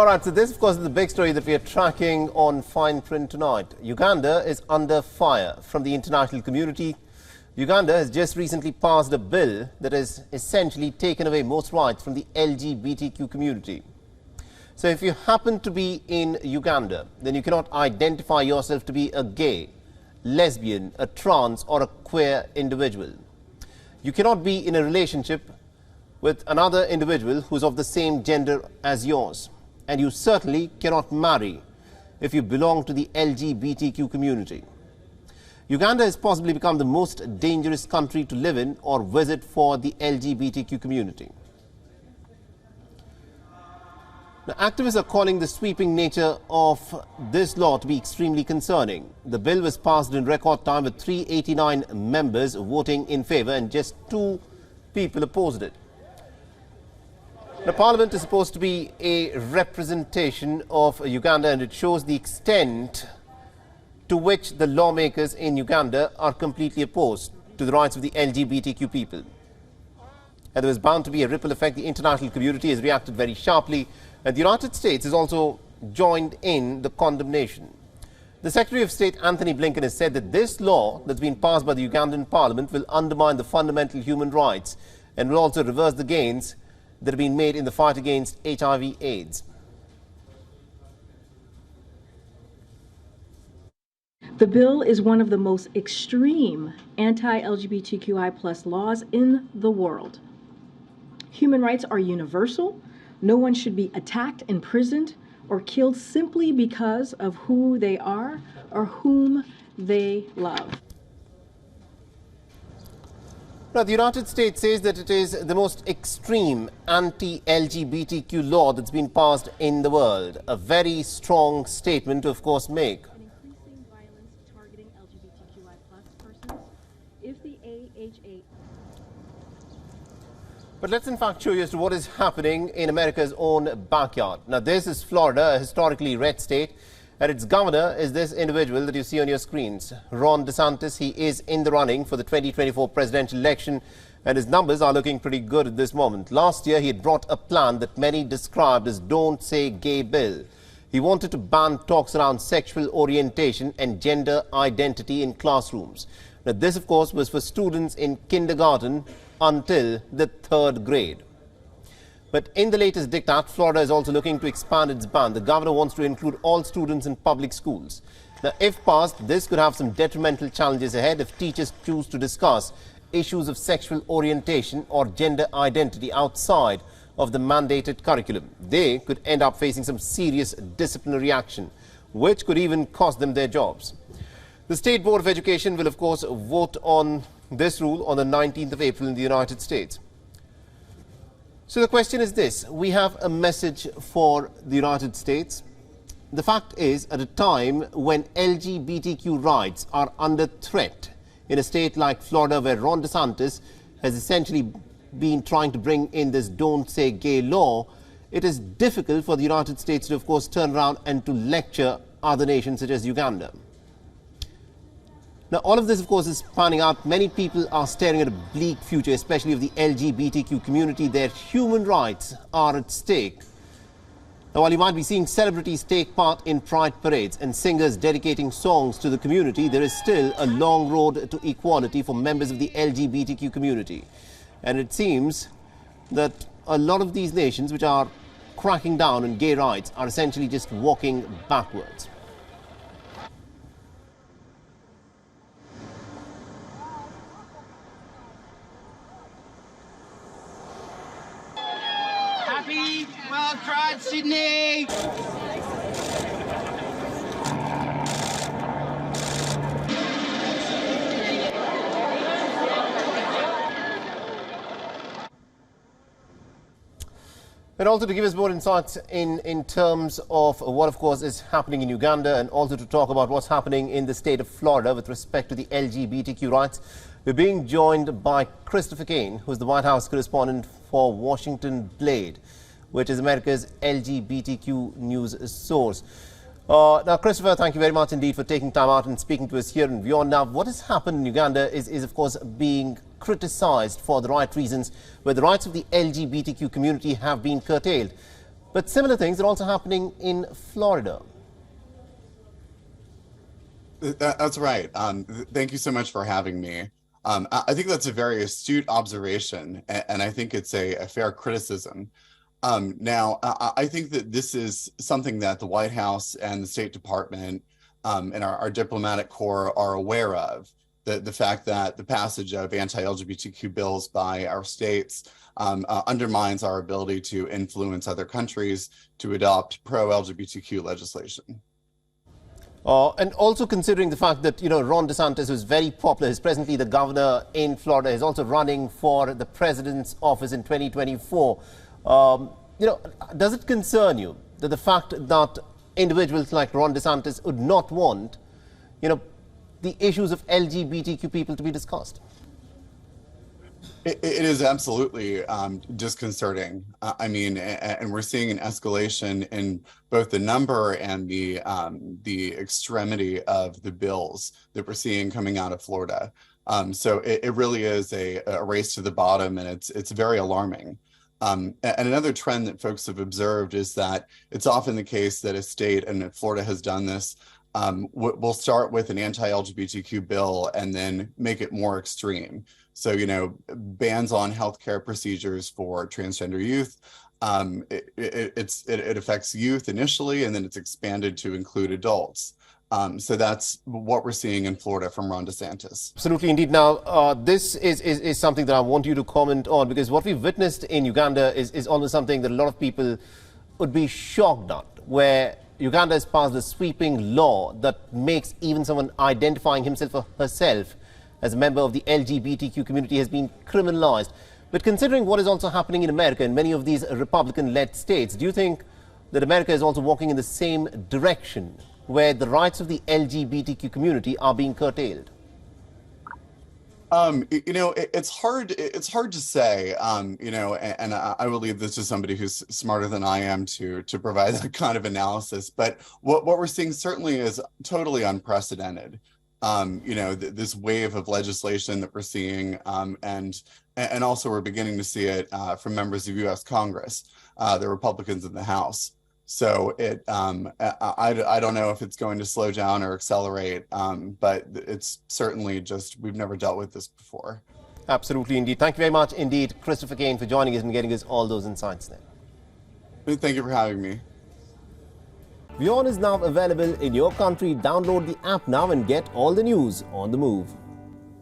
All right, so this, of course, is the big story that we are tracking on Fine Print tonight. Uganda is under fire from the international community. Uganda has just recently passed a bill that has essentially taken away most rights from the LGBTQ community. So if you happen to be in Uganda, then you cannot identify yourself to be a gay, lesbian, a trans or a queer individual. You cannot be in a relationship with another individual who is of the same gender as yours. And you certainly cannot marry if you belong to the LGBTQ community. Uganda has possibly become the most dangerous country to live in or visit for the LGBTQ community. Now, activists are calling the sweeping nature of this law to be extremely concerning. The bill was passed in record time with 389 members voting in favor and just 2 people opposed it. The Parliament is supposed to be a representation of Uganda, and it shows the extent to which the lawmakers in Uganda are completely opposed to the rights of the LGBTQ people. And there was bound to be a ripple effect. The international community has reacted very sharply, and the United States has also joined in the condemnation. The Secretary of State, Anthony Blinken, has said that this law that's been passed by the Ugandan Parliament will undermine the fundamental human rights and will also reverse the gains that have been made in the fight against HIV/AIDS. The bill is one of the most extreme anti-LGBTQI+ laws in the world. Human rights are universal. No one should be attacked, imprisoned, or killed simply because of who they are or whom they love. Now, the United States says that it is the most extreme anti-LGBTQ law that's been passed in the world. A very strong statement to, of course, make. Increasing violence targeting LGBTQI+ persons if the AHA. But let's in fact show you as to what is happening in America's own backyard. Now, this is Florida, a historically red state, and its governor is this individual that you see on your screens, Ron DeSantis. He is in the running for the 2024 presidential election, and his numbers are looking pretty good at this moment. Last year, he had brought a plan that many described as Don't Say Gay bill. He wanted to ban talks around sexual orientation and gender identity in classrooms. Now, this, of course, was for students in kindergarten until the 3rd grade. But in the latest diktat, Florida is also looking to expand its ban. The governor wants to include all students in public schools. Now, if passed, this could have some detrimental challenges ahead if teachers choose to discuss issues of sexual orientation or gender identity outside of the mandated curriculum. They could end up facing some serious disciplinary action, which could even cost them their jobs. The State Board of Education will, of course, vote on this rule on the 19th of April in the United States. So the question is this: we have a message for the United States. The fact is, at a time when LGBTQ rights are under threat in a state like Florida, where Ron DeSantis has essentially been trying to bring in this Don't Say Gay law, it is difficult for the United States to, of course, turn around and to lecture other nations such as Uganda. Now, all of this, of course, is panning out. Many people are staring at a bleak future, especially of the LGBTQ community. Their human rights are at stake. Now, while you might be seeing celebrities take part in pride parades and singers dedicating songs to the community, there is still a long road to equality for members of the LGBTQ community. And it seems that a lot of these nations which are cracking down on gay rights are essentially just walking backwards. Well tried, Sydney! And also to give us more insights in terms of what, of course, is happening in Uganda, and also to talk about what's happening in the state of Florida with respect to the LGBTQ rights, we're being joined by Christopher Kane, who's the White House correspondent for Washington Blade, which is America's LGBTQ news source. Now, Christopher, thank you very much indeed for taking time out and speaking to us here in WION. Now, what has happened in Uganda is of course, being criticized for the right reasons, where the rights of the LGBTQ community have been curtailed. But similar things are also happening in Florida. That's right. Thank you so much for having me. I think that's a very astute observation, and I think it's a fair criticism. Now, I think that this is something that the White House and the State Department and our diplomatic corps are aware of, the fact that the passage of anti-LGBTQ bills by our states undermines our ability to influence other countries to adopt pro-LGBTQ legislation. And also considering the fact that, Ron DeSantis, who's very popular, is presently the governor in Florida, is also running for the president's office in 2024. Does it concern you that the fact that individuals like Ron DeSantis would not want, the issues of LGBTQ people to be discussed? It is absolutely disconcerting. I mean, and we're seeing an escalation in both the number and the extremity of the bills that we're seeing coming out of Florida. So it really is a race to the bottom, and it's very alarming. And another trend that folks have observed is that it's often the case that a state, and Florida has done this, will start with an anti-LGBTQ bill and then make it more extreme. So, bans on healthcare procedures for transgender youth. It affects youth initially, and then it's expanded to include adults. So that's what we're seeing in Florida from Ron DeSantis. Absolutely, indeed. Now, this is something that I want you to comment on, because what we've witnessed in Uganda is almost something that a lot of people would be shocked at, where Uganda has passed a sweeping law that makes even someone identifying himself or herself as a member of the LGBTQ community has been criminalized. But considering what is also happening in America in many of these Republican-led states, do you think that America is also walking in the same direction, where the rights of the LGBTQ community are being curtailed? It's hard to say, and I will leave this to somebody who's smarter than I am to provide that kind of analysis. But what we're seeing certainly is totally unprecedented. This wave of legislation that we're seeing, and also we're beginning to see it from members of U.S. Congress, the Republicans in the House. So I don't know if it's going to slow down or accelerate, but it's certainly just, we've never dealt with this before. Absolutely, indeed. Thank you very much indeed, Christopher Kane, for joining us and getting us all those insights there. Thank you for having me. WION is now available in your country. Download the app now and get all the news on the move.